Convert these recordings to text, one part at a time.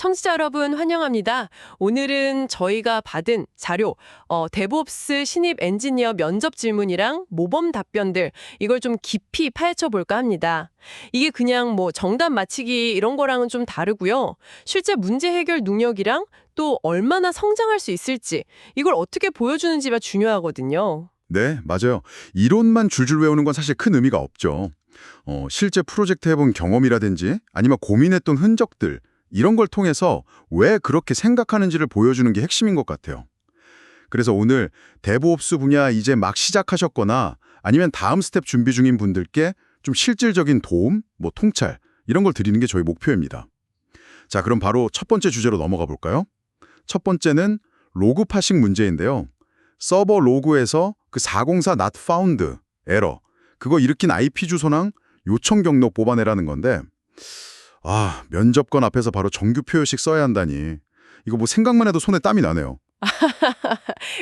청취자 여러분 환영합니다. 오늘은 저희가 받은 자료, 데브옵스 신입 엔지니어 면접 질문이랑 모범 답변들 이걸 좀 깊이 파헤쳐 볼까 합니다. 이게 그냥 뭐 정답 맞히기 이런 거랑은 좀 다르고요. 실제 문제 해결 능력이랑 또 얼마나 성장할 수 있을지 이걸 어떻게 보여주는지가 중요하거든요. 네, 맞아요. 이론만 줄줄 외우는 건 사실 큰 의미가 없죠. 실제 프로젝트 해본 경험이라든지 아니면 고민했던 흔적들 이런 걸 통해서 왜 그렇게 생각하는지를 보여주는 게 핵심인 것 같아요. 그래서 오늘 데브옵스 분야 이제 막 시작하셨거나 아니면 다음 스텝 준비 중인 분들께 좀 실질적인 도움, 통찰 이런 걸 드리는 게 저희 목표입니다. 자, 그럼 바로 첫 번째 주제로 넘어가 볼까요? 첫 번째는 로그 파싱 문제인데요. 서버 로그에서 그 404 not found 에러 그거 일으킨 IP 주소랑 요청 경로 뽑아내라는 건데 면접관 앞에서 바로 정규 표현식 써야 한다니 이거 생각만 해도 손에 땀이 나네요.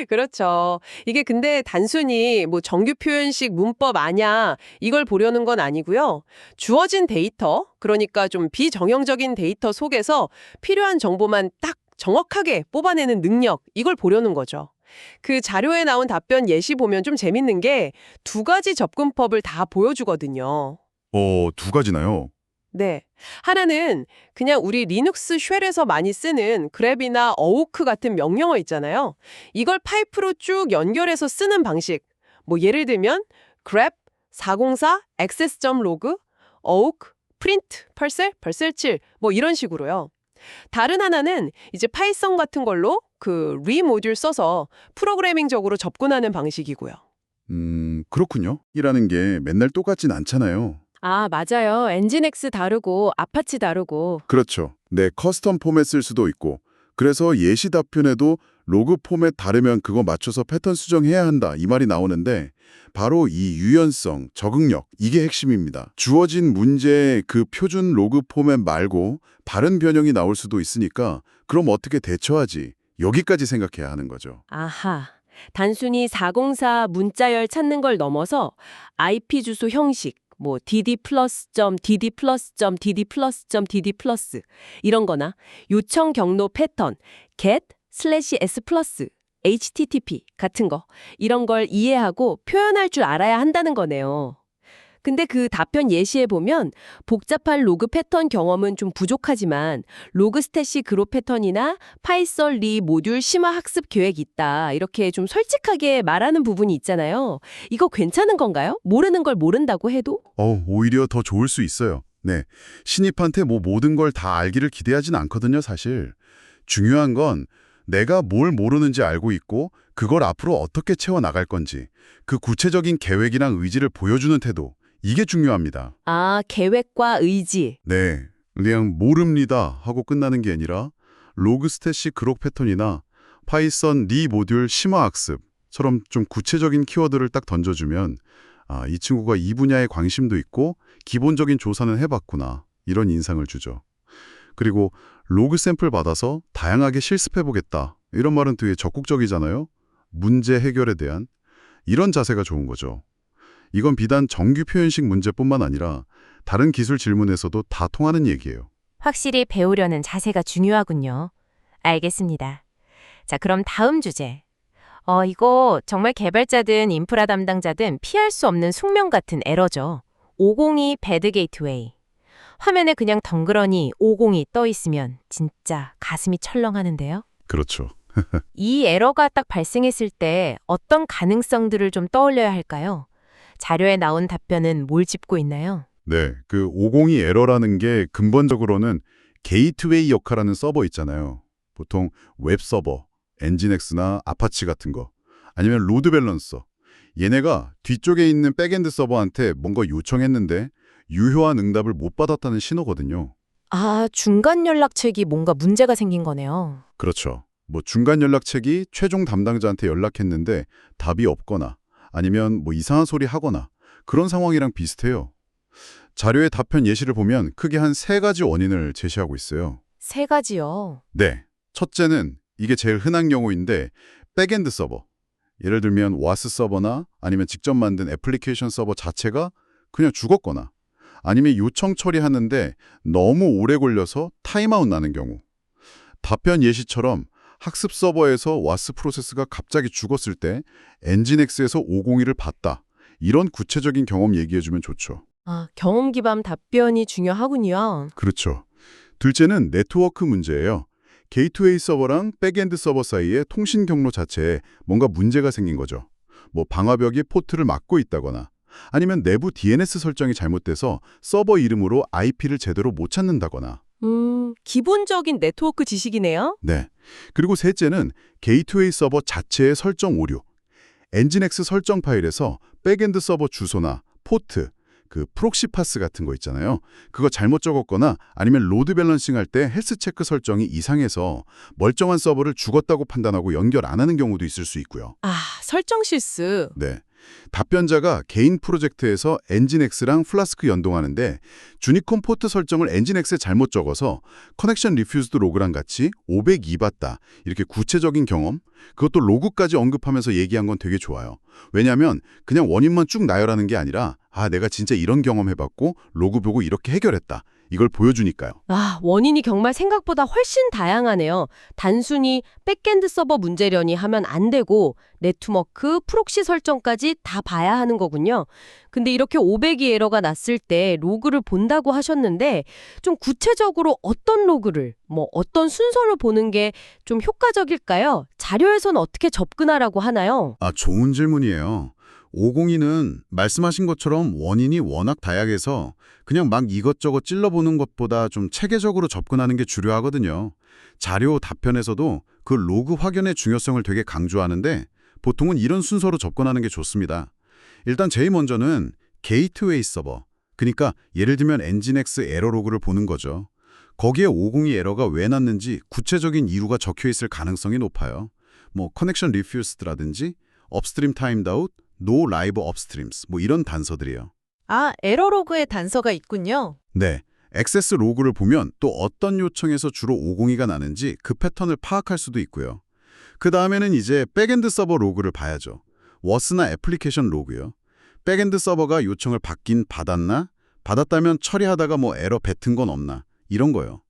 그렇죠. 이게 근데 단순히 뭐 정규 표현식 문법 아냐 이걸 보려는 건 아니고요. 주어진 데이터, 그러니까 좀 비정형적인 데이터 속에서 필요한 정보만 딱 정확하게 뽑아내는 능력, 이걸 보려는 거죠. 그 자료에 나온 답변 예시 보면 좀 재밌는 게 두 가지 접근법을 다 보여주거든요. 두 가지나요? 네. 하나는 그냥 우리 리눅스 쉘에서 많이 쓰는 그랩이나 어우크 같은 명령어 있잖아요. 이걸 파이프로 쭉 연결해서 쓰는 방식. 뭐 예를 들면 grep 404 access.log, 어우크 print parcel 7 뭐 이런 식으로요. 다른 하나는 이제 파이썬 같은 걸로 그 리모듈 써서 프로그래밍적으로 접근하는 방식이고요. 그렇군요. 이라는 게 맨날 똑같진 않잖아요. 아, 맞아요. 엔진엑스 다르고 아파치 다르고. 그렇죠. 네, 커스텀 포맷 쓸 수도 있고 그래서 예시 답변에도 로그 포맷 다르면 그거 맞춰서 패턴 수정해야 한다 이 말이 나오는데 바로 이 유연성, 적응력 이게 핵심입니다. 주어진 문제의 그 표준 로그 포맷 말고 다른 변형이 나올 수도 있으니까 그럼 어떻게 대처하지? 여기까지 생각해야 하는 거죠. 아하. 단순히 404 문자열 찾는 걸 넘어서 IP 주소 형식, 뭐 dd+.dd+.dd+.dd+ 이런 거나 요청 경로 패턴 get/s+, http 같은 거 이런 걸 이해하고 표현할 줄 알아야 한다는 거네요. 근데 그 답변 예시에 보면 복잡한 로그 패턴 경험은 좀 부족하지만 로그 스탯이 그룹 패턴이나 파이썬 리 모듈 심화 학습 계획 있다. 이렇게 좀 솔직하게 말하는 부분이 있잖아요. 이거 괜찮은 건가요? 모르는 걸 모른다고 해도? 오히려 더 좋을 수 있어요. 네, 신입한테 모든 걸 다 알기를 기대하진 않거든요, 사실. 중요한 건 내가 뭘 모르는지 알고 있고 그걸 앞으로 어떻게 채워나갈 건지 그 구체적인 계획이랑 의지를 보여주는 태도 이게 중요합니다. 아, 계획과 의지. 네, 그냥 모릅니다 하고 끝나는 게 아니라 로그 스탯이 그룹 패턴이나 파이썬 리 모듈 심화 학습처럼 좀 구체적인 키워드를 딱 던져주면 이 친구가 이 분야에 관심도 있고 기본적인 조사는 해봤구나 이런 인상을 주죠. 그리고 로그 샘플 받아서 다양하게 실습해보겠다 이런 말은 되게 적극적이잖아요. 문제 해결에 대한 이런 자세가 좋은 거죠. 이건 비단 정규 표현식 문제뿐만 아니라 다른 기술 질문에서도 다 통하는 얘기예요. 확실히 배우려는 자세가 중요하군요. 알겠습니다. 자, 그럼 다음 주제. 이거 정말 개발자든 인프라 담당자든 피할 수 없는 숙명 같은 에러죠. 502 배드 게이트웨이. 화면에 그냥 덩그러니 502 떠 있으면 진짜 가슴이 철렁하는데요. 그렇죠. 이 에러가 딱 발생했을 때 어떤 가능성들을 좀 떠올려야 할까요? 자료에 나온 답변은 뭘 짚고 있나요? 네, 그 502 에러라는 게 근본적으로는 게이트웨이 역할하는 서버 있잖아요. 보통 웹서버, 엔진엑스나 아파치 같은 거, 아니면 로드 밸런서. 얘네가 뒤쪽에 있는 백엔드 서버한테 뭔가 요청했는데 유효한 응답을 못 받았다는 신호거든요. 아, 중간 연락책이 뭔가 문제가 생긴 거네요. 그렇죠. 중간 연락책이 최종 담당자한테 연락했는데 답이 없거나 아니면 이상한 소리 하거나 그런 상황이랑 비슷해요. 자료의 답변 예시를 보면 크게 한 3가지 원인을 제시하고 있어요. 3가지요. 네. 첫째는 이게 제일 흔한 경우인데 백엔드 서버. 예를 들면 와스 서버나 아니면 직접 만든 애플리케이션 서버 자체가 그냥 죽었거나 아니면 요청 처리하는데 너무 오래 걸려서 타임아웃 나는 경우. 답변 예시처럼 학습 서버에서 와스 프로세스가 갑자기 죽었을 때 엔진X에서 502를 봤다. 이런 구체적인 경험 얘기해주면 좋죠. 아, 경험 기반 답변이 중요하군요. 그렇죠. 둘째는 네트워크 문제예요. 게이트웨이 서버랑 백엔드 서버 사이의 통신 경로 자체에 뭔가 문제가 생긴 거죠. 뭐 방화벽이 포트를 막고 있다거나 아니면 내부 DNS 설정이 잘못돼서 서버 이름으로 IP를 제대로 못 찾는다거나. 기본적인 네트워크 지식이네요. 네. 그리고 셋째는 게이트웨이 서버 자체의 설정 오류. 엔진X 설정 파일에서 백엔드 서버 주소나 포트, 그 프록시 파스 같은 거 있잖아요. 그거 잘못 적었거나 아니면 로드 밸런싱 할 때 헬스 체크 설정이 이상해서 멀쩡한 서버를 죽었다고 판단하고 연결 안 하는 경우도 있을 수 있고요. 아, 설정 실수. 네. 답변자가 개인 프로젝트에서 엔진X랑 플라스크 연동하는데 주니콘 포트 설정을 엔진X에 잘못 적어서 커넥션 리퓨즈드 로그랑 같이 502 봤다. 이렇게 구체적인 경험, 그것도 로그까지 언급하면서 얘기한 건 되게 좋아요. 왜냐하면 그냥 원인만 쭉 나열하는 게 아니라 아, 내가 진짜 이런 경험해봤고 로그 보고 이렇게 해결했다. 이걸 보여주니까요. 아, 원인이 정말 생각보다 훨씬 다양하네요. 단순히 백엔드 서버 문제려니 하면 안 되고 네트워크, 프록시 설정까지 다 봐야 하는 거군요. 근데 이렇게 502 에러가 났을 때 로그를 본다고 하셨는데 좀 구체적으로 어떤 로그를, 어떤 순서를 보는 게 좀 효과적일까요? 자료에서는 어떻게 접근하라고 하나요? 아, 좋은 질문이에요. 502는 말씀하신 것처럼 원인이 워낙 다양해서 그냥 막 이것저것 찔러보는 것보다 좀 체계적으로 접근하는 게 주요하거든요. 자료 답변에서도 그 로그 확인의 중요성을 되게 강조하는데 보통은 이런 순서로 접근하는 게 좋습니다. 일단 제일 먼저는 게이트웨이 서버, 그러니까 예를 들면 엔진X 에러 로그를 보는 거죠. 거기에 502 에러가 왜 났는지 구체적인 이유가 적혀 있을 가능성이 높아요. 커넥션 리퓨스드라든지 업스트림 타임드 아웃, No Live Upstreams 이런 단서들이에요. 아, 에러 로그에 단서가 있군요. 네, 액세스 로그를 보면 또 어떤 요청에서 주로 502가 나는지 그 패턴을 파악할 수도 있고요. 그 다음에는 이제 백엔드 서버 로그를 봐야죠. 워스나 애플리케이션 로그요. 백엔드 서버가 요청을 받았나? 받았다면 처리하다가 에러 뱉은 건 없나? 이런 거요.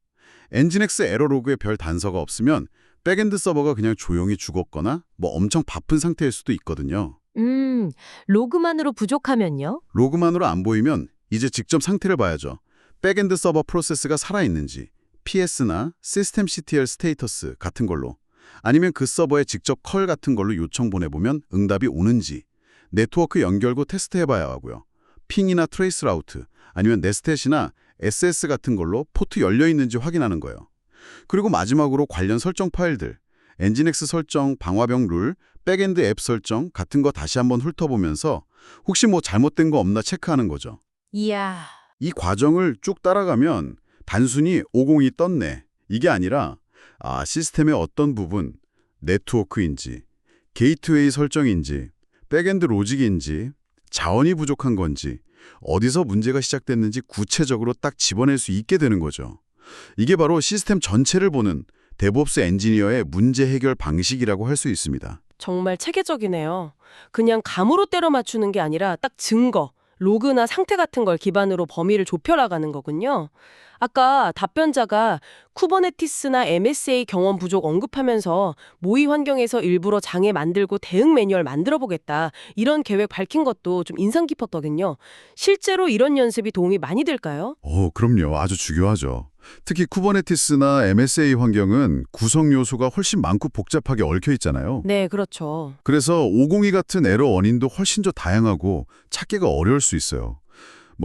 엔진X 에러 로그에 별 단서가 없으면 백엔드 서버가 그냥 조용히 죽었거나 엄청 바쁜 상태일 수도 있거든요. 로그만으로 부족하면요? 로그만으로 안 보이면 이제 직접 상태를 봐야죠. 백엔드 서버 프로세스가 살아있는지, PS나 시스템 CTL 스테이터스 같은 걸로, 아니면 그 서버에 직접 컬 같은 걸로 요청 보내보면 응답이 오는지, 네트워크 연결구 테스트해봐야 하고요. 핑이나 트레이스 라우트, 아니면 네스텟이나 SS 같은 걸로 포트 열려있는지 확인하는 거예요. 그리고 마지막으로 관련 설정 파일들, 엔진X 설정, 방화벽 룰, 백엔드 앱 설정 같은 거 다시 한번 훑어보면서 혹시 잘못된 거 없나 체크하는 거죠. 이야. 이 과정을 쭉 따라가면 단순히 502 떴네, 이게 아니라 시스템의 어떤 부분, 네트워크인지, 게이트웨이 설정인지, 백엔드 로직인지, 자원이 부족한 건지, 어디서 문제가 시작됐는지 구체적으로 딱 집어낼 수 있게 되는 거죠. 이게 바로 시스템 전체를 보는 데브옵스 엔지니어의 문제 해결 방식이라고 할 수 있습니다. 정말 체계적이네요. 그냥 감으로 때려 맞추는 게 아니라 딱 증거, 로그나 상태 같은 걸 기반으로 범위를 좁혀나가는 거군요. 아까 답변자가 쿠버네티스나 MSA 경험 부족 언급하면서 모의 환경에서 일부러 장애 만들고 대응 매뉴얼 만들어 보겠다. 이런 계획 밝힌 것도 좀 인상 깊었거든요. 실제로 이런 연습이 도움이 많이 될까요? 그럼요. 아주 중요하죠. 특히 쿠버네티스나 MSA 환경은 구성 요소가 훨씬 많고 복잡하게 얽혀 있잖아요. 네, 그렇죠. 그래서 502 같은 에러 원인도 훨씬 더 다양하고 찾기가 어려울 수 있어요.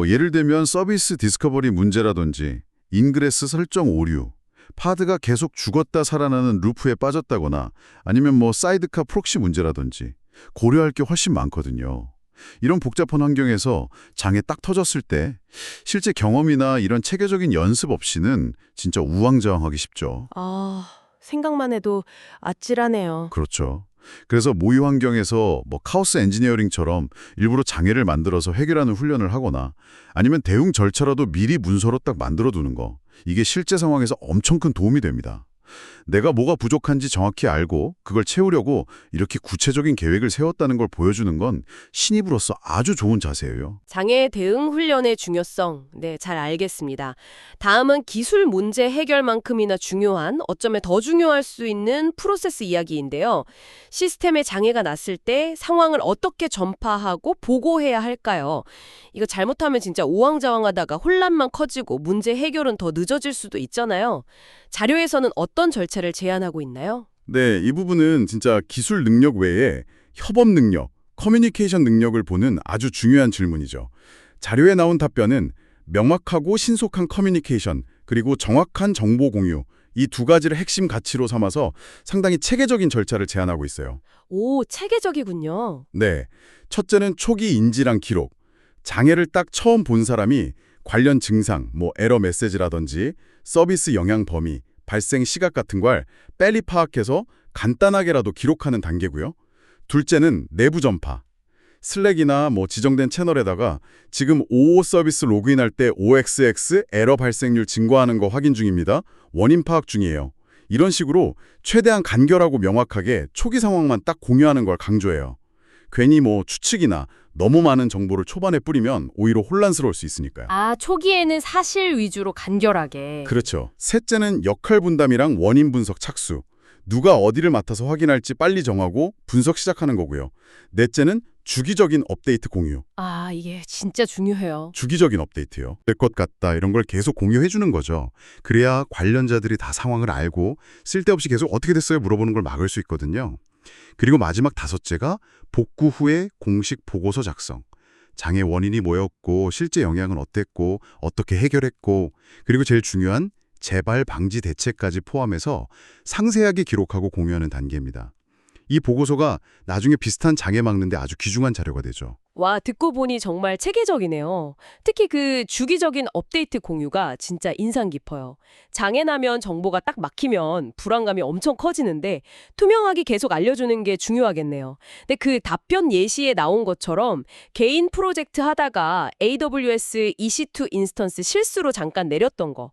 예를 들면 서비스 디스커버리 문제라든지 인그레스 설정 오류, 파드가 계속 죽었다 살아나는 루프에 빠졌다거나 아니면 사이드카 프록시 문제라든지 고려할 게 훨씬 많거든요. 이런 복잡한 환경에서 장애 딱 터졌을 때 실제 경험이나 이런 체계적인 연습 없이는 진짜 우왕좌왕하기 쉽죠. 아, 생각만 해도 아찔하네요. 그렇죠. 그래서 모의 환경에서 카오스 엔지니어링처럼 일부러 장애를 만들어서 해결하는 훈련을 하거나 아니면 대응 절차라도 미리 문서로 딱 만들어 두는 거. 이게 실제 상황에서 엄청 큰 도움이 됩니다. 내가 뭐가 부족한지 정확히 알고 그걸 채우려고 이렇게 구체적인 계획을 세웠다는 걸 보여주는 건 신입으로서 아주 좋은 자세예요. 장애 대응 훈련의 중요성, 네, 잘 알겠습니다. 다음은 기술 문제 해결만큼이나 중요한, 어쩌면 더 중요할 수 있는 프로세스 이야기인데요. 시스템에 장애가 났을 때 상황을 어떻게 전파하고 보고해야 할까요? 이거 잘못하면 진짜 우왕좌왕하다가 혼란만 커지고 문제 해결은 더 늦어질 수도 있잖아요. 자료에서는 어떤 절차를 제안하고 있나요? 네, 이 부분은 진짜 기술 능력 외에 협업 능력, 커뮤니케이션 능력을 보는 아주 중요한 질문이죠. 자료에 나온 답변은 명확하고 신속한 커뮤니케이션, 그리고 정확한 정보 공유, 이 두 가지를 핵심 가치로 삼아서 상당히 체계적인 절차를 제안하고 있어요. 오, 체계적이군요. 네, 첫째는 초기 인지랑 기록. 장애를 딱 처음 본 사람이 관련 증상, 에러 메시지라든지 서비스 영향 범위, 발생 시각 같은 걸 빨리 파악해서 간단하게라도 기록하는 단계고요. 둘째는 내부 전파. 슬랙이나 지정된 채널에다가 지금 55 서비스 로그인할 때 OXX 에러 발생률 증가하는 거 확인 중입니다. 원인 파악 중이에요. 이런 식으로 최대한 간결하고 명확하게 초기 상황만 딱 공유하는 걸 강조해요. 괜히 추측이나 너무 많은 정보를 초반에 뿌리면 오히려 혼란스러울 수 있으니까요. 아, 초기에는 사실 위주로 간결하게. 그렇죠. 셋째는 역할 분담이랑 원인 분석 착수. 누가 어디를 맡아서 확인할지 빨리 정하고 분석 시작하는 거고요. 넷째는 주기적인 업데이트 공유. 아, 이게 진짜 중요해요. 주기적인 업데이트요. 될 것 같다 이런 걸 계속 공유해 주는 거죠. 그래야 관련자들이 다 상황을 알고 쓸데없이 계속 어떻게 됐어요 물어보는 걸 막을 수 있거든요. 그리고 마지막 다섯째가 복구 후에 공식 보고서 작성. 장애 원인이 뭐였고 실제 영향은 어땠고 어떻게 해결했고 그리고 제일 중요한 재발 방지 대책까지 포함해서 상세하게 기록하고 공유하는 단계입니다. 이 보고서가 나중에 비슷한 장애 막는데 아주 귀중한 자료가 되죠. 와, 듣고 보니 정말 체계적이네요. 특히 그 주기적인 업데이트 공유가 진짜 인상 깊어요. 장애 나면 정보가 딱 막히면 불안감이 엄청 커지는데 투명하게 계속 알려주는 게 중요하겠네요. 근데 그 답변 예시에 나온 것처럼 개인 프로젝트 하다가 AWS EC2 인스턴스 실수로 잠깐 내렸던 거.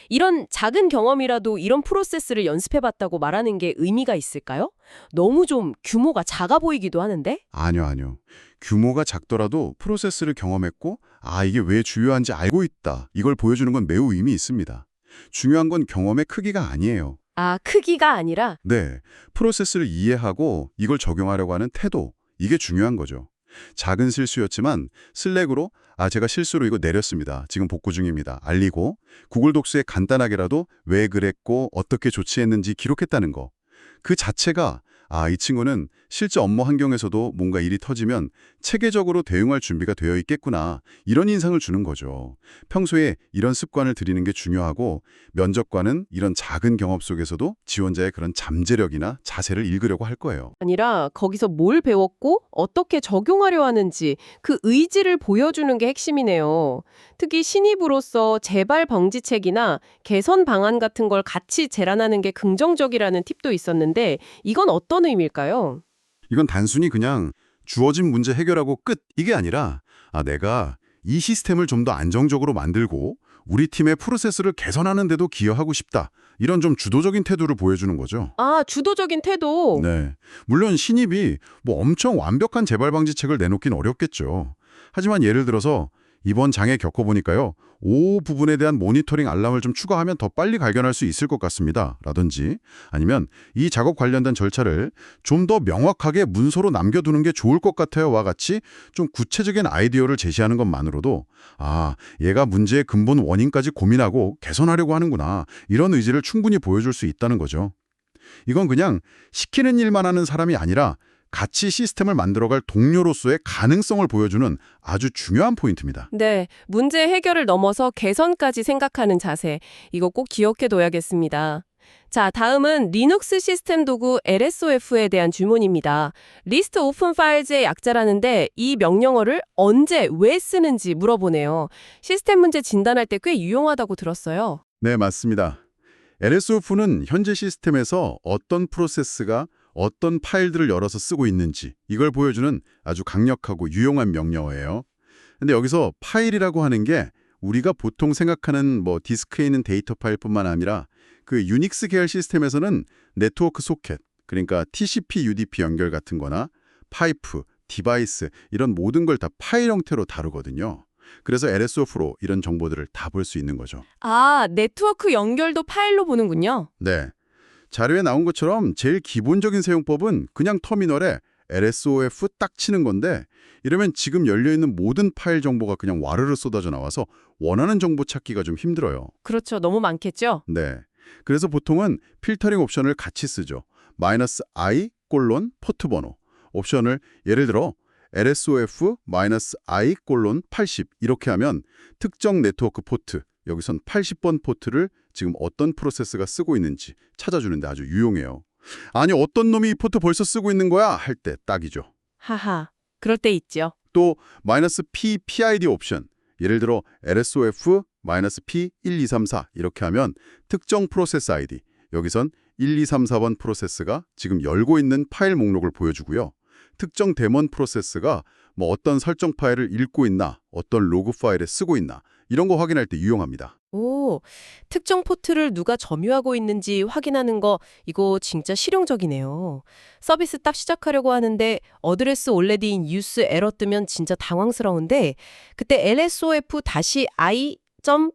이런 작은 경험이라도 이런 프로세스를 연습해봤다고 말하는 게 의미가 있을까요? 너무 좀 규모가 작아 보이기도 하는데? 아니요. 규모가 작더라도 프로세스를 경험했고 이게 왜 중요한지 알고 있다. 이걸 보여주는 건 매우 의미 있습니다. 중요한 건 경험의 크기가 아니에요. 아, 크기가 아니라? 네, 프로세스를 이해하고 이걸 적용하려고 하는 태도, 이게 중요한 거죠. 작은 실수였지만 슬랙으로 제가 실수로 이거 내렸습니다. 지금 복구 중입니다. 알리고 구글 독스에 간단하게라도 왜 그랬고 어떻게 조치했는지 기록했다는 거. 그 자체가 이 친구는 실제 업무 환경에서도 뭔가 일이 터지면 체계적으로 대응할 준비가 되어 있겠구나 이런 인상을 주는 거죠. 평소에 이런 습관을 들이는 게 중요하고 면접관은 이런 작은 경험 속에서도 지원자의 그런 잠재력이나 자세를 읽으려고 할 거예요. 아니라 거기서 뭘 배웠고 어떻게 적용하려 하는지 그 의지를 보여주는 게 핵심이네요. 특히 신입으로서 재발 방지책이나 개선 방안 같은 걸 같이 제안하는 게 긍정적이라는 팁도 있었는데 이건 어떤 의미일까요? 이건 단순히 그냥 주어진 문제 해결하고 끝 이게 아니라 내가 이 시스템을 좀 더 안정적으로 만들고 우리 팀의 프로세스를 개선하는 데도 기여하고 싶다. 이런 좀 주도적인 태도를 보여주는 거죠. 아, 주도적인 태도. 네. 물론 신입이 엄청 완벽한 재발 방지책을 내놓긴 어렵겠죠. 하지만 예를 들어서 이번 장애 겪어보니까요. 부분에 대한 모니터링 알람을 좀 추가하면 더 빨리 발견할 수 있을 것 같습니다. 라든지 아니면 이 작업 관련된 절차를 좀 더 명확하게 문서로 남겨두는 게 좋을 것 같아요와 같이 좀 구체적인 아이디어를 제시하는 것만으로도 얘가 문제의 근본 원인까지 고민하고 개선하려고 하는구나. 이런 의지를 충분히 보여줄 수 있다는 거죠. 이건 그냥 시키는 일만 하는 사람이 아니라 같이 시스템을 만들어갈 동료로서의 가능성을 보여주는 아주 중요한 포인트입니다. 네, 문제 해결을 넘어서 개선까지 생각하는 자세. 이거 꼭 기억해둬야겠습니다. 자, 다음은 리눅스 시스템 도구 LSOF에 대한 질문입니다. 리스트 오픈 파일즈의 약자라는데 이 명령어를 언제, 왜 쓰는지 물어보네요. 시스템 문제 진단할 때 꽤 유용하다고 들었어요. 네, 맞습니다. LSOF는 현재 시스템에서 어떤 프로세스가 어떤 파일들을 열어서 쓰고 있는지 이걸 보여주는 아주 강력하고 유용한 명령어예요. 근데 여기서 파일이라고 하는 게 우리가 보통 생각하는 디스크에 있는 데이터 파일뿐만 아니라 그 유닉스 계열 시스템에서는 네트워크 소켓, 그러니까 TCP, UDP 연결 같은 거나 파이프, 디바이스 이런 모든 걸 다 파일 형태로 다루거든요. 그래서 LSOF로 이런 정보들을 다 볼 수 있는 거죠. 아, 네트워크 연결도 파일로 보는군요. 네. 자료에 나온 것처럼 제일 기본적인 사용법은 그냥 터미널에 LSOF 딱 치는 건데 이러면 지금 열려있는 모든 파일 정보가 그냥 와르르 쏟아져 나와서 원하는 정보 찾기가 좀 힘들어요. 그렇죠. 너무 많겠죠? 네. 그래서 보통은 필터링 옵션을 같이 쓰죠. -i 포트 번호 옵션을 예를 들어 LSOF-i 80 이렇게 하면 특정 네트워크 포트, 여기선 80번 포트를 지금 어떤 프로세스가 쓰고 있는지 찾아주는데 아주 유용해요. 아니 어떤 놈이 이 포트 벌써 쓰고 있는 거야? 할 때 딱이죠. 하하. 그럴 때 있죠. 또 -p PID 옵션, 예를 들어 LSOF-p 1234 이렇게 하면 특정 프로세스 아이디, 여기선 1234번 프로세스가 지금 열고 있는 파일 목록을 보여주고요. 특정 데몬 프로세스가 뭐 어떤 설정 파일을 읽고 있나, 어떤 로그 파일에 쓰고 있나 이런 거 확인할 때 유용합니다. 오, 특정 포트를 누가 점유하고 있는지 확인하는 거 이거 진짜 실용적이네요. 서비스 딱 시작하려고 하는데 어드레스 올레디인 유스 에러 뜨면 진짜 당황스러운데 그때 LSOF-i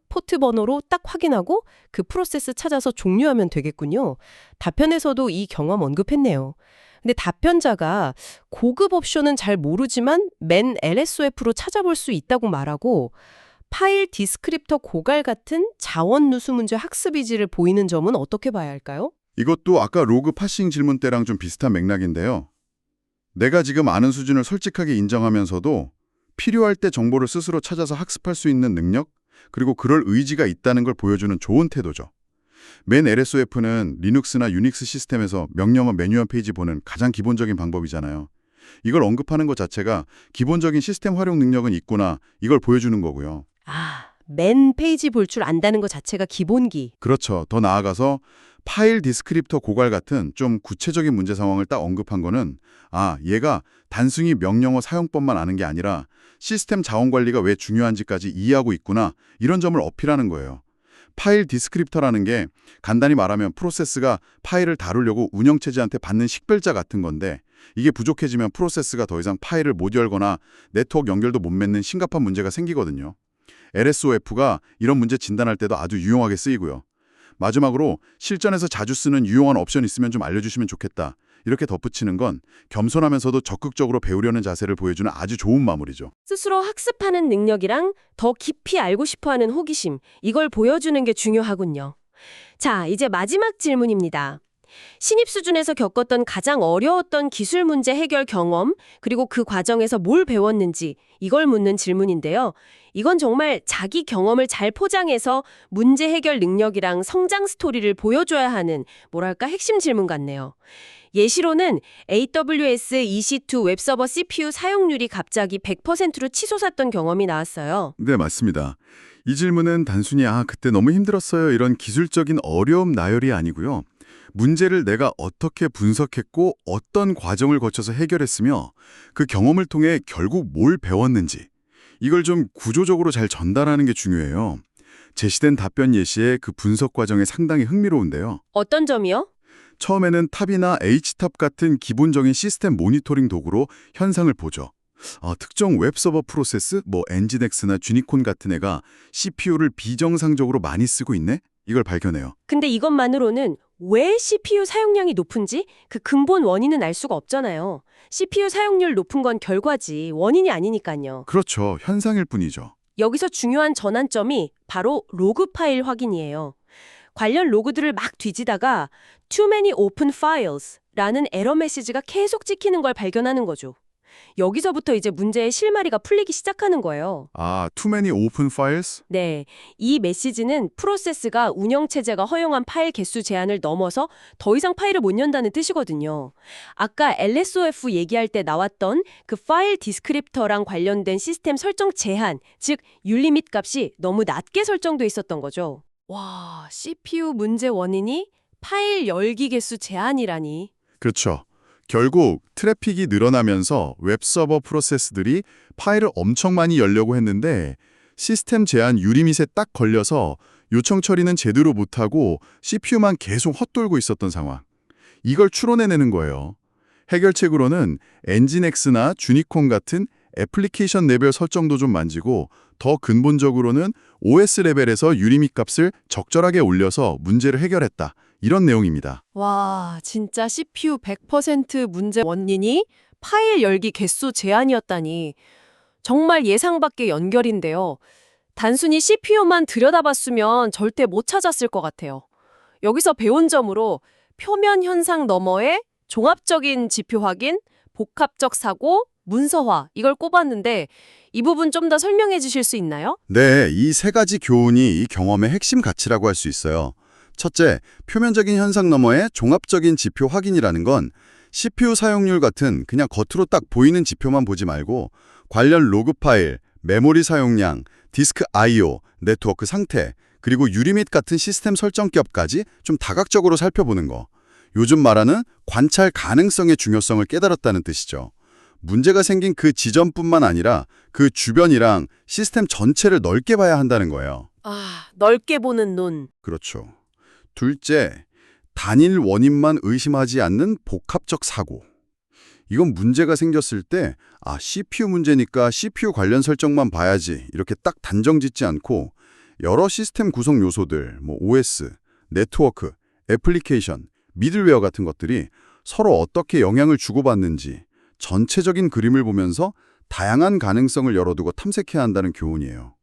포트 번호로 딱 확인하고 그 프로세스 찾아서 종료하면 되겠군요. 답변에서도 이 경험 언급했네요. 근데 답변자가 고급 옵션은 잘 모르지만 맨 LSOF로 찾아볼 수 있다고 말하고 파일 디스크립터 고갈 같은 자원 누수 문제 학습 의지를 보이는 점은 어떻게 봐야 할까요? 이것도 아까 로그 파싱 질문 때랑 좀 비슷한 맥락인데요. 내가 지금 아는 수준을 솔직하게 인정하면서도 필요할 때 정보를 스스로 찾아서 학습할 수 있는 능력, 그리고 그럴 의지가 있다는 걸 보여주는 좋은 태도죠. 맨 LSOF는 리눅스나 유닉스 시스템에서 명령어 매뉴얼 페이지 보는 가장 기본적인 방법이잖아요. 이걸 언급하는 것 자체가 기본적인 시스템 활용 능력은 있구나, 이걸 보여주는 거고요. 아, 맨 페이지 볼 줄 안다는 것 자체가 기본기. 그렇죠. 더 나아가서 파일 디스크립터 고갈 같은 좀 구체적인 문제 상황을 딱 언급한 거는 얘가 단순히 명령어 사용법만 아는 게 아니라 시스템 자원 관리가 왜 중요한지까지 이해하고 있구나, 이런 점을 어필하는 거예요. 파일 디스크립터라는 게 간단히 말하면 프로세스가 파일을 다루려고 운영체제한테 받는 식별자 같은 건데 이게 부족해지면 프로세스가 더 이상 파일을 못 열거나 네트워크 연결도 못 맺는 심각한 문제가 생기거든요. LSOF가 이런 문제 진단할 때도 아주 유용하게 쓰이고요. 마지막으로 실전에서 자주 쓰는 유용한 옵션 있으면 좀 알려주시면 좋겠다. 이렇게 덧붙이는 건 겸손하면서도 적극적으로 배우려는 자세를 보여주는 아주 좋은 마무리죠. 스스로 학습하는 능력이랑 더 깊이 알고 싶어하는 호기심, 이걸 보여주는 게 중요하군요. 자, 이제 마지막 질문입니다. 신입 수준에서 겪었던 가장 어려웠던 기술 문제 해결 경험, 그리고 그 과정에서 뭘 배웠는지 이걸 묻는 질문인데요. 이건 정말 자기 경험을 잘 포장해서 문제 해결 능력이랑 성장 스토리를 보여줘야 하는 뭐랄까 핵심 질문 같네요. 예시로는 AWS EC2 웹서버 CPU 사용률이 갑자기 100%로 치솟았던 경험이 나왔어요. 네, 맞습니다. 이 질문은 단순히 그때 너무 힘들었어요 이런 기술적인 어려움 나열이 아니고요. 문제를 내가 어떻게 분석했고 어떤 과정을 거쳐서 해결했으며 그 경험을 통해 결국 뭘 배웠는지 이걸 좀 구조적으로 잘 전달하는 게 중요해요. 제시된 답변 예시에 그 분석 과정이 상당히 흥미로운데요. 어떤 점이요? 처음에는 탑이나 H탑 같은 기본적인 시스템 모니터링 도구로 현상을 보죠. 특정 웹서버 프로세스, 엔진엑스나 주니콘 같은 애가 CPU를 비정상적으로 많이 쓰고 있네? 이걸 발견해요. 근데 이것만으로는 왜 CPU 사용량이 높은지 그 근본 원인은 알 수가 없잖아요. CPU 사용률 높은 건 결과지 원인이 아니니까요. 그렇죠. 현상일 뿐이죠. 여기서 중요한 전환점이 바로 로그 파일 확인이에요. 관련 로그들을 막 뒤지다가 Too many open files 라는 에러 메시지가 계속 찍히는 걸 발견하는 거죠. 여기서부터 이제 문제의 실마리가 풀리기 시작하는 거예요. Too many open files? 네, 이 메시지는 프로세스가 운영체제가 허용한 파일 개수 제한을 넘어서 더 이상 파일을 못 연다는 뜻이거든요. 아까 LSOF 얘기할 때 나왔던 그 파일 디스크립터랑 관련된 시스템 설정 제한, 즉 윤리밋 값이 너무 낮게 설정돼 있었던 거죠. 와, CPU 문제 원인이 파일 열기 개수 제한이라니. 그렇죠. 결국 트래픽이 늘어나면서 웹서버 프로세스들이 파일을 엄청 많이 열려고 했는데 시스템 제한 유리밋에 딱 걸려서 요청 처리는 제대로 못하고 CPU만 계속 헛돌고 있었던 상황. 이걸 추론해내는 거예요. 해결책으로는 엔진X나 주니콘 같은 애플리케이션 레벨 설정도 좀 만지고 더 근본적으로는 OS 레벨에서 유리밋 값을 적절하게 올려서 문제를 해결했다. 이런 내용입니다. 와, 진짜 CPU 100% 문제 원인이 파일 열기 개수 제한이었다니. 정말 예상 밖의 연결인데요. 단순히 CPU만 들여다봤으면 절대 못 찾았을 것 같아요. 여기서 배운 점으로 표면 현상 너머의 종합적인 지표 확인, 복합적 사고, 문서화 이걸 꼽았는데 이 부분 좀 더 설명해 주실 수 있나요? 네, 이 세 가지 교훈이 이 경험의 핵심 가치라고 할 수 있어요. 첫째, 표면적인 현상 너머의 종합적인 지표 확인이라는 건 CPU 사용률 같은 그냥 겉으로 딱 보이는 지표만 보지 말고 관련 로그 파일, 메모리 사용량, 디스크 I/O, 네트워크 상태, 그리고 유리밋 같은 시스템 설정값까지 좀 다각적으로 살펴보는 거. 요즘 말하는 관찰 가능성의 중요성을 깨달았다는 뜻이죠. 문제가 생긴 그 지점뿐만 아니라 그 주변이랑 시스템 전체를 넓게 봐야 한다는 거예요. 아, 넓게 보는 눈. 그렇죠. 둘째, 단일 원인만 의심하지 않는 복합적 사고. 이건 문제가 생겼을 때 CPU 문제니까 CPU 관련 설정만 봐야지 이렇게 딱 단정 짓지 않고 여러 시스템 구성 요소들, OS, 네트워크, 애플리케이션, 미들웨어 같은 것들이 서로 어떻게 영향을 주고받는지 전체적인 그림을 보면서 다양한 가능성을 열어두고 탐색해야 한다는 교훈이에요.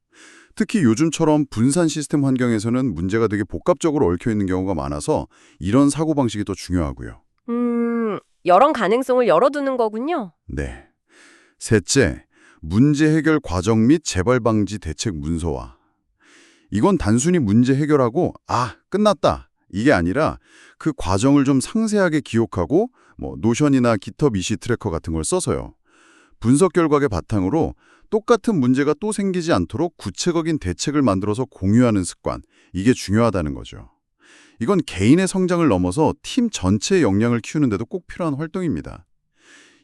특히 요즘처럼 분산 시스템 환경에서는 문제가 되게 복합적으로 얽혀있는 경우가 많아서 이런 사고방식이 더 중요하고요. 여러 가능성을 열어두는 거군요. 네. 셋째, 문제 해결 과정 및 재발 방지 대책 문서화. 이건 단순히 문제 해결하고 끝났다. 이게 아니라 그 과정을 좀 상세하게 기록하고 노션이나 깃허브 이시 트래커 같은 걸 써서요. 분석 결과를 바탕으로 똑같은 문제가 또 생기지 않도록 구체적인 대책을 만들어서 공유하는 습관. 이게 중요하다는 거죠. 이건 개인의 성장을 넘어서 팀 전체의 역량을 키우는데도 꼭 필요한 활동입니다.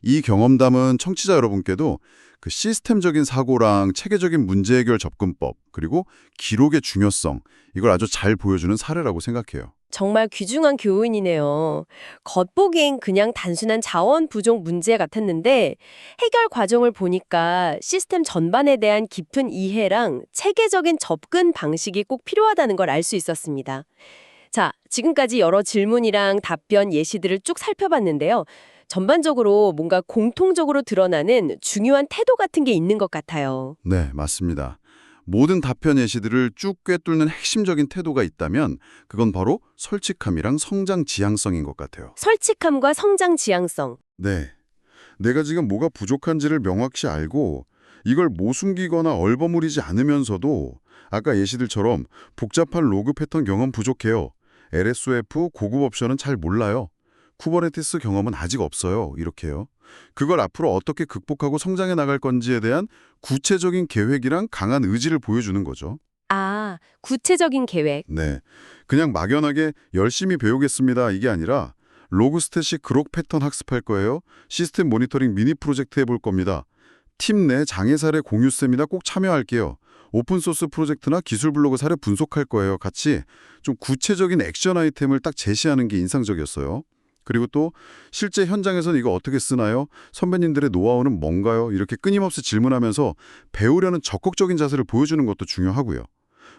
이 경험담은 청취자 여러분께도 그 시스템적인 사고랑 체계적인 문제 해결 접근법, 그리고 기록의 중요성, 이걸 아주 잘 보여주는 사례라고 생각해요. 정말 귀중한 교훈이네요. 겉보기엔 그냥 단순한 자원 부족 문제 같았는데 해결 과정을 보니까 시스템 전반에 대한 깊은 이해랑 체계적인 접근 방식이 꼭 필요하다는 걸 알 수 있었습니다. 자, 지금까지 여러 질문이랑 답변 예시들을 쭉 살펴봤는데요. 전반적으로 뭔가 공통적으로 드러나는 중요한 태도 같은 게 있는 것 같아요. 네, 맞습니다. 모든 답변 예시들을 쭉 꿰뚫는 핵심적인 태도가 있다면 그건 바로 솔직함이랑 성장 지향성인 것 같아요. 솔직함과 성장 지향성. 네. 내가 지금 뭐가 부족한지를 명확히 알고 이걸 못 숨기거나 얼버무리지 않으면서도 아까 예시들처럼 복잡한 로그 패턴 경험 부족해요. LSOF 고급 옵션은 잘 몰라요. 쿠버네티스 경험은 아직 없어요. 이렇게요. 그걸 앞으로 어떻게 극복하고 성장해 나갈 건지에 대한 구체적인 계획이랑 강한 의지를 보여주는 거죠. 아, 구체적인 계획. 네. 그냥 막연하게 열심히 배우겠습니다. 이게 아니라 로그 스탯이 그록 패턴 학습할 거예요. 시스템 모니터링 미니 프로젝트 해볼 겁니다. 팀 내 장애 사례 공유 세미나 꼭 참여할게요. 오픈소스 프로젝트나 기술 블로그 사례 분석할 거예요. 같이 좀 구체적인 액션 아이템을 딱 제시하는 게 인상적이었어요. 그리고 또 실제 현장에서는 이거 어떻게 쓰나요? 선배님들의 노하우는 뭔가요? 이렇게 끊임없이 질문하면서 배우려는 적극적인 자세를 보여주는 것도 중요하고요.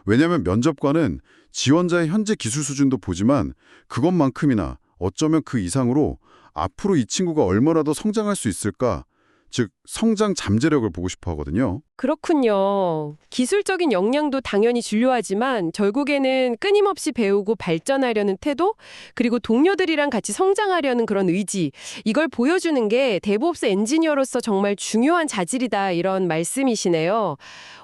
왜냐하면 면접관은 지원자의 현재 기술 수준도 보지만 그것만큼이나 어쩌면 그 이상으로 앞으로 이 친구가 얼마나 더 성장할 수 있을까? 즉 성장 잠재력을 보고 싶어 하거든요. 그렇군요. 기술적인 역량도 당연히 중요하지만 결국에는 끊임없이 배우고 발전하려는 태도, 그리고 동료들이랑 같이 성장하려는 그런 의지, 이걸 보여주는 게 데브옵스 엔지니어로서 정말 중요한 자질이다 이런 말씀이시네요.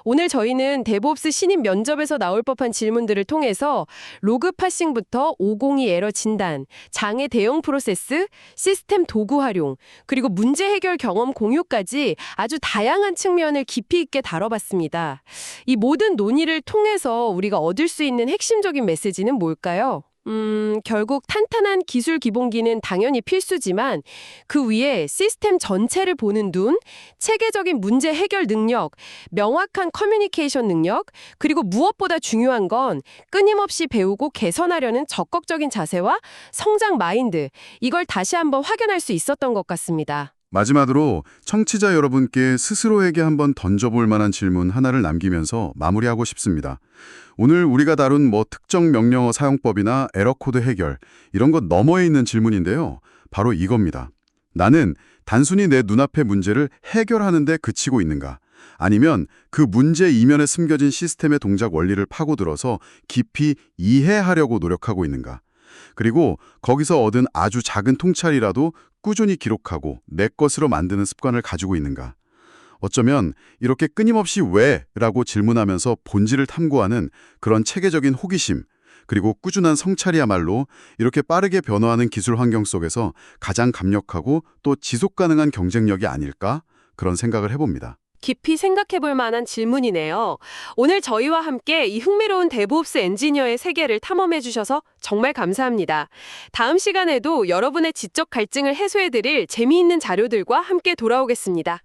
오늘 저희는 데브옵스 신입 면접에서 나올 법한 질문들을 통해서 로그 파싱부터 502 에러 진단, 장애 대응 프로세스, 시스템 도구 활용, 그리고 문제 해결 경험 공유까지 아주 다양한 측면을 깊이 있게 다뤄봤습니다. 이 모든 논의를 통해서 우리가 얻을 수 있는 핵심적인 메시지는 뭘까요? 결국 탄탄한 기술 기본기는 당연히 필수지만 그 위에 시스템 전체를 보는 눈, 체계적인 문제 해결 능력, 명확한 커뮤니케이션 능력, 그리고 무엇보다 중요한 건 끊임없이 배우고 개선하려는 적극적인 자세와 성장 마인드, 이걸 다시 한번 확인할 수 있었던 것 같습니다. 마지막으로 청취자 여러분께 스스로에게 한번 던져볼 만한 질문 하나를 남기면서 마무리하고 싶습니다. 오늘 우리가 다룬 특정 명령어 사용법이나 에러 코드 해결, 이런 것 너머에 있는 질문인데요. 바로 이겁니다. 나는 단순히 내 눈앞의 문제를 해결하는 데 그치고 있는가? 아니면 그 문제 이면에 숨겨진 시스템의 동작 원리를 파고들어서 깊이 이해하려고 노력하고 있는가? 그리고 거기서 얻은 아주 작은 통찰이라도 꾸준히 기록하고 내 것으로 만드는 습관을 가지고 있는가? 어쩌면 이렇게 끊임없이 왜? 라고 질문하면서 본질을 탐구하는 그런 체계적인 호기심, 그리고 꾸준한 성찰이야말로 이렇게 빠르게 변화하는 기술 환경 속에서 가장 강력하고 또 지속 가능한 경쟁력이 아닐까? 그런 생각을 해봅니다. 깊이 생각해 볼 만한 질문이네요. 오늘 저희와 함께 이 흥미로운 데브옵스 엔지니어의 세계를 탐험해 주셔서 정말 감사합니다. 다음 시간에도 여러분의 지적 갈증을 해소해 드릴 재미있는 자료들과 함께 돌아오겠습니다.